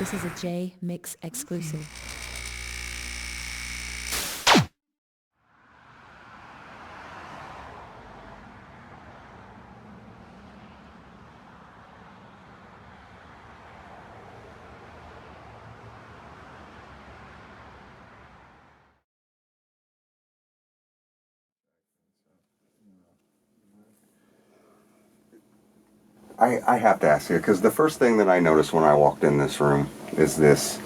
This is a Jmix exclusive. I have to ask you, because the first thing that I noticed when I walked in this room is this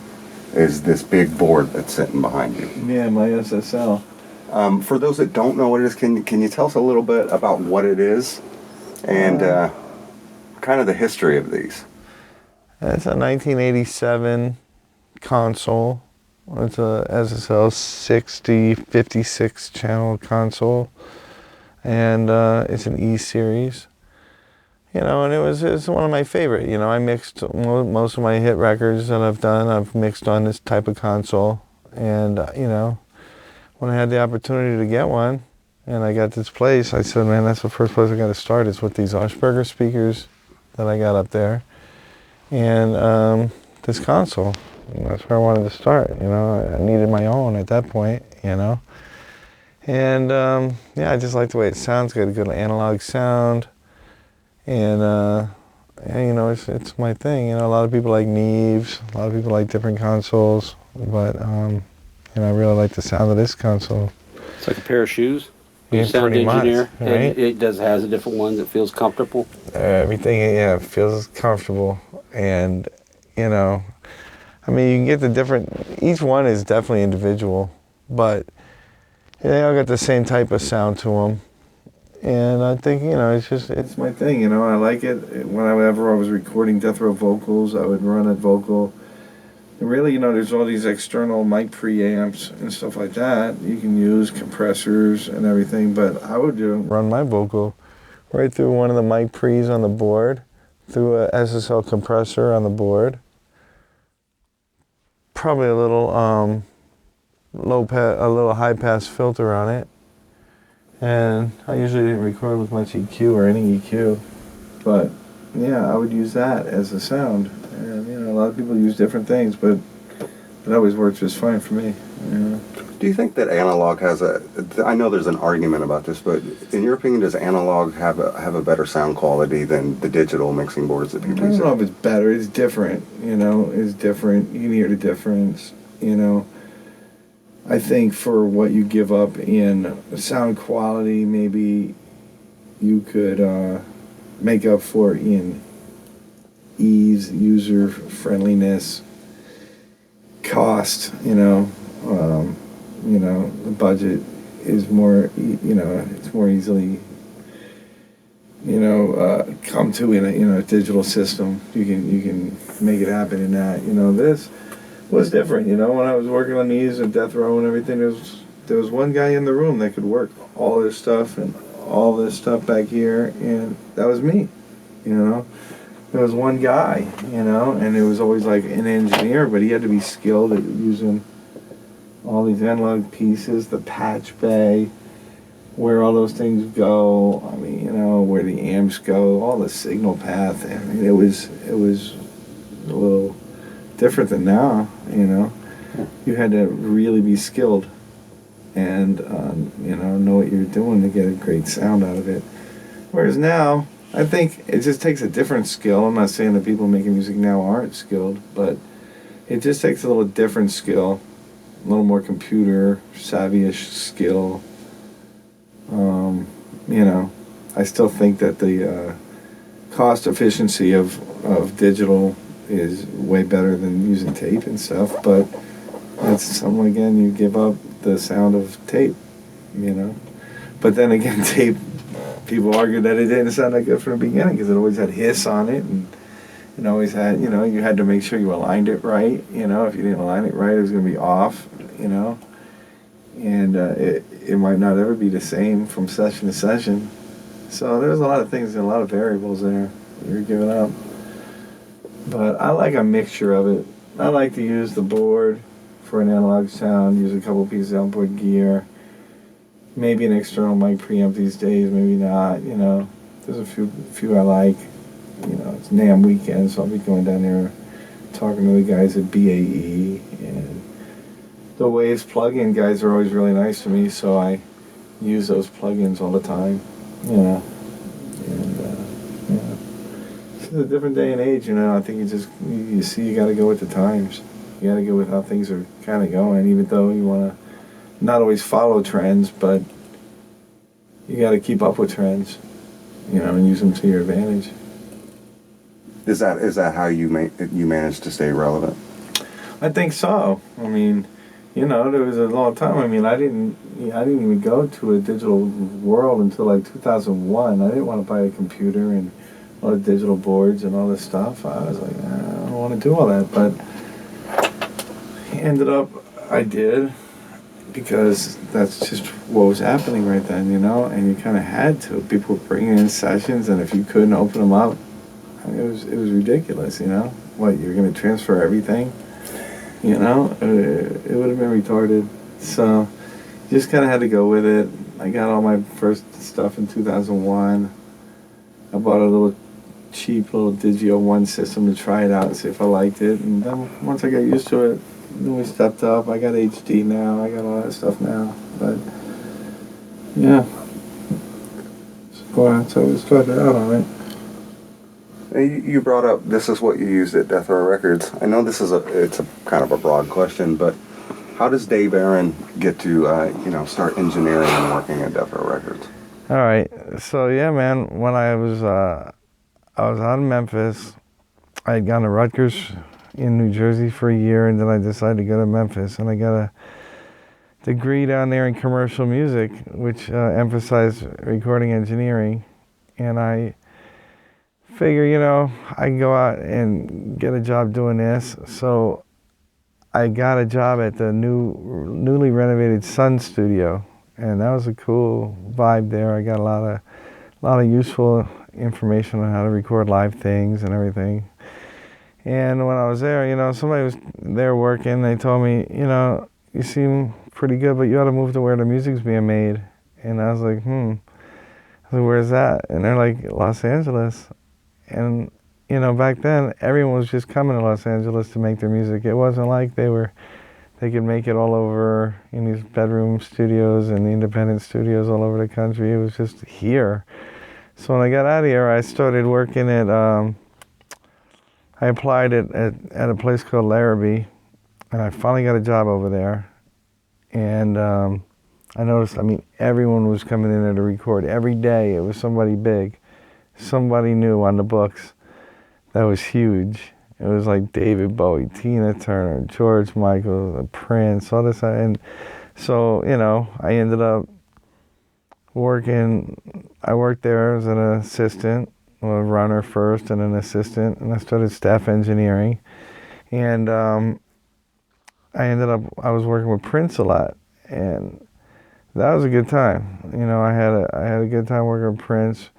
big board that's sitting behind you. Yeah, my SSL. For those that don't know what it is, can you tell us a little bit about what it is and kind of the history of these? It's a 1987 console. It's a SSL 60 56 channel console, and it's an E series. And it's one of my favorite. I mixed most of my hit records that I've done. I've mixed on this type of console, and when I had the opportunity to get one, and I got this place, I said, man, that's the first place I got to start is with these Oshberger speakers that I got up there, and this console. And that's where I wanted to start. I needed my own at that point. And I just like the way it sounds. Got a good analog sound. And it's my thing. A lot of people like Neves, a lot of people like different consoles, but I really like the sound of this console. It's like a pair of shoes. Yeah, You sound pretty much, engineer, right? it has a different one that feels comfortable. Everything, feels comfortable, and you can get the different. Each one is definitely individual, but they all got the same type of sound to them. And I think, it's my thing, I like it. Whenever I was recording Death Row vocals, I would run a vocal. And really, there's all these external mic preamps and stuff like that. You can use compressors and everything, but I would run my vocal right through one of the mic pre's on the board, through a SSL compressor on the board. Probably a little a little high pass filter on it. And I usually didn't record with much EQ or any EQ, but yeah, I would use that as a sound. And a lot of people use different things, but it always works just fine for me. Do you think that analog has I know there's an argument about this, but in your opinion, does analog have a better sound quality than the digital mixing boards that people use? I don't know if it's better. It's different. It's different. You can hear the difference. I think for what you give up in sound quality, maybe you could make up for in ease, user friendliness, cost. The budget is more. It's more easily. Come to in a digital system. You can make it happen in that. This was different, when I was working on these and Death Row and everything, there was one guy in the room that could work all this stuff and all this stuff back here, and that was me, There was one guy, and it was always like an engineer, but he had to be skilled at using all these analog pieces, the patch bay, where all those things go, where the amps go, all the signal path. It was a little different than now, You had to really be skilled and, know what you're doing to get a great sound out of it. Whereas now, I think it just takes a different skill. I'm not saying that people making music now aren't skilled, but it just takes a little different skill, a little more computer savvy-ish skill. I still think that the cost efficiency of digital is way better than using tape and stuff, but that's again, you give up the sound of tape, But then again, tape, people argue that it didn't sound that good from the beginning because it always had hiss on it, and it always had, you had to make sure you aligned it right, If you didn't align it right, it was going to be off, And it might not ever be the same from session to session. So there's a lot of things and a lot of variables there you're giving up. But I like a mixture of it. I like to use the board for an analog sound, use a couple pieces of outboard gear, maybe an external mic preamp these days, maybe not, There's a few I like. It's NAMM weekend, so I'll be going down there talking to the guys at BAE, and the Waves plugin guys are always really nice to me, so I use those plugins all the time. Yeah. And yeah. It's a different day and age, you know. I think you see you got to go with the times. You got to go with how things are kind of going, even though you want to not always follow trends, but you got to keep up with trends, you know, and use them to your advantage. Is that how you manage to stay relevant? I think so. I mean, you know, there was a long time. I mean, I didn't even go to a digital world until like 2001. I didn't want to buy a computer and all the digital boards and all this stuff. I was like, I don't want to do all that. But ended up, I did, because that's just what was happening right then, you know. And you kind of had to. People were bringing in sessions, and if you couldn't open them up, I mean, it was ridiculous, you know. What, you're going to transfer everything? You know, it would have been retarded. So, just kind of had to go with it. I got all my first stuff in 2001. I bought a little cheap little Digio 1 system to try it out and see if I liked it. And then once I got used to it, then we stepped up. I got HD now. I got all that stuff now. But, yeah. So we started out on it. You brought up this is what you used at Death Row Records. I know it's a kind of a broad question, but how does Dave Aron get to start engineering and working at Death Row Records? All right, so yeah, man. When I was out in Memphis, I had gone to Rutgers in New Jersey for a year, and then I decided to go to Memphis, and I got a degree down there in commercial music, which emphasized recording engineering, and I figure, you know, I can go out and get a job doing this. So I got a job at the newly renovated Sun Studio, and that was a cool vibe there. I got a lot of useful information on how to record live things and everything. And when I was there, you know, somebody was there working. They told me, you know, you seem pretty good, but you ought to move to where the music's being made. And I was like, I was like, where's that? And they're like, Los Angeles. And, you know, back then, everyone was just coming to Los Angeles to make their music. It wasn't like they could make it all over in these bedroom studios and the independent studios all over the country. It was just here. So when I got out of here, I started working at, I applied at a place called Larrabee, and I finally got a job over there. And I noticed, I mean, everyone was coming in there to record. Every day, it was somebody big. Somebody new on the books. That was huge. It was like David Bowie, Tina Turner, George Michael, Prince, all this. And so, you know, I ended up working. I worked there as an assistant, a runner first and an assistant, and I started staff engineering. And I was working with Prince a lot, and that was a good time. You know, I had a good time working with Prince.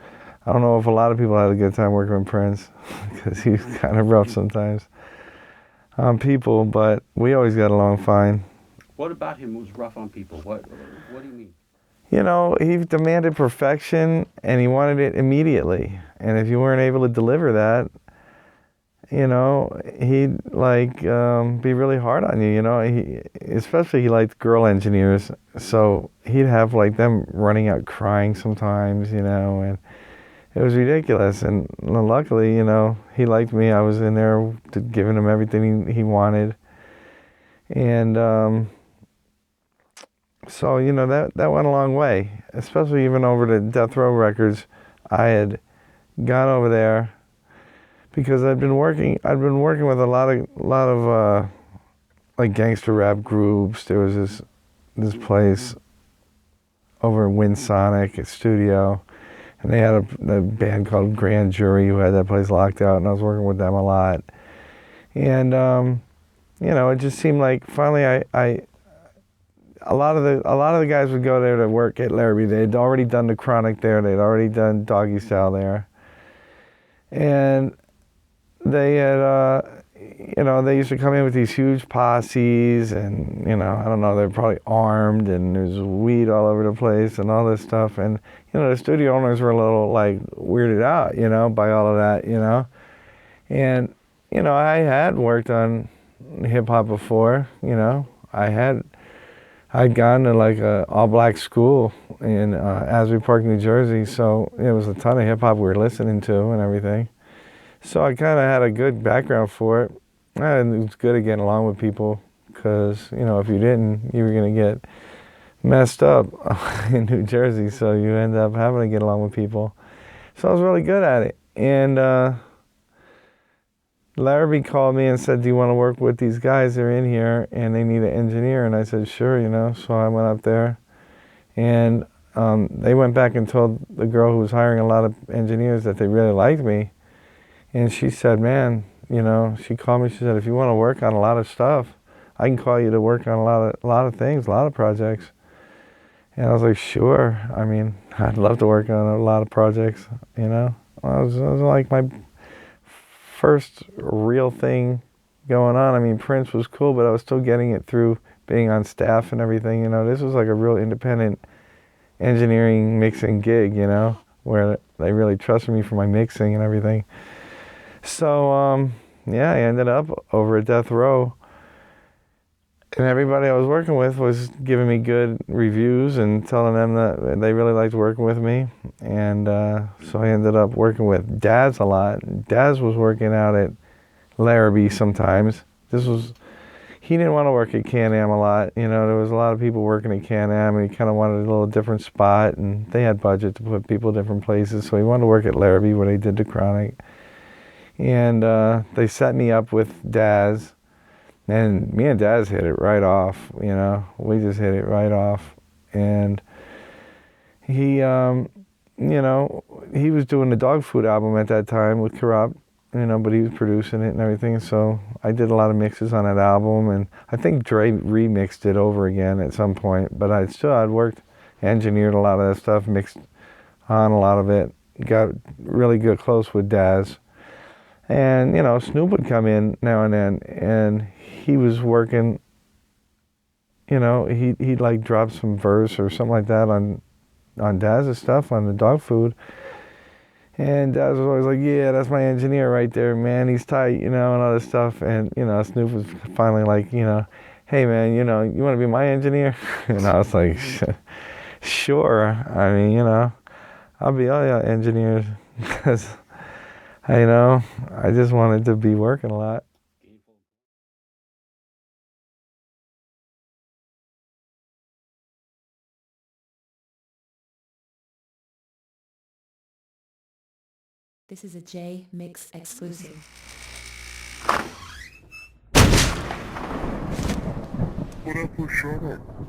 I don't know if a lot of people had a good time working with Prince, because he was kind of rough sometimes on people, but we always got along fine. What about him was rough on people? What do you mean? You know, he demanded perfection, and he wanted it immediately. And if you weren't able to deliver that, you know, he'd like be really hard on you. You know, especially he liked girl engineers, so he'd have like them running out crying sometimes. You know, and it was ridiculous. And luckily, you know, he liked me. I was in there giving him everything he wanted. And so, you know, that went a long way, especially even over to Death Row Records. I had gone over there because I'd been working with a lot of like gangster rap groups. There was this place over in Winsonic, a studio. And they had a band called Grand Jury who had that place locked out, and I was working with them a lot. And you know, it just seemed like finally a lot of the guys would go there to work at Larrabee. They'd already done the Chronic there. They'd already done Doggy Style there, and they had you know, they used to come in with these huge posses, and you know, I don't know, they're probably armed, and there's weed all over the place and all this stuff. And you know, the studio owners were a little like weirded out, you know, by all of that, you know. And I had worked on hip hop before. I'd gone to like a all black school in Asbury Park, New Jersey, so it was a ton of hip hop we were listening to and everything. So I kind of had a good background for it. And it was good at getting along with people because, if you didn't, you were going to get messed up in New Jersey. So you end up having to get along with people. So I was really good at it. And Larrabee called me and said, do you want to work with these guys? They're in here and they need an engineer. And I said, sure, So I went up there and they went back and told the girl who was hiring a lot of engineers that they really liked me. And she said, man, she called me, she said, if you want to work on a lot of stuff, I can call you to work on a lot of things, a lot of projects. And I was like, sure. I mean, I'd love to work on a lot of projects, It was like my first real thing going on. I mean, Prince was cool, but I was still getting it through being on staff and everything, This was like a real independent engineering mixing gig, where they really trusted me for my mixing and everything. So, I ended up over at Death Row. And everybody I was working with was giving me good reviews and telling them that they really liked working with me. And so I ended up working with Daz a lot. Daz was working out at Larrabee sometimes. He didn't want to work at Can-Am a lot. There was a lot of people working at Can-Am, and he kind of wanted a little different spot. And they had budget to put people different places. So he wanted to work at Larrabee where they did the Chronic. And they set me up with Daz, and me and Daz hit it right off, We just hit it right off. And he, he was doing the dog food album at that time with Corrupt, but he was producing it and everything. So I did a lot of mixes on that album, and I think Dre remixed it over again at some point. But I'd worked, engineered a lot of that stuff, mixed on a lot of it, got really good close with Daz. And, Snoop would come in now and then, and he was working, he'd like drop some verse or something like that on Daz's stuff, on the dog food. And Daz was always like, yeah, that's my engineer right there, man, he's tight, and all this stuff. And, Snoop was finally like, hey, man, you want to be my engineer? And I was like, sure. I mean, I'll be all your engineers, because I just wanted to be working a lot. This is a Jmix exclusive. What up, shut up?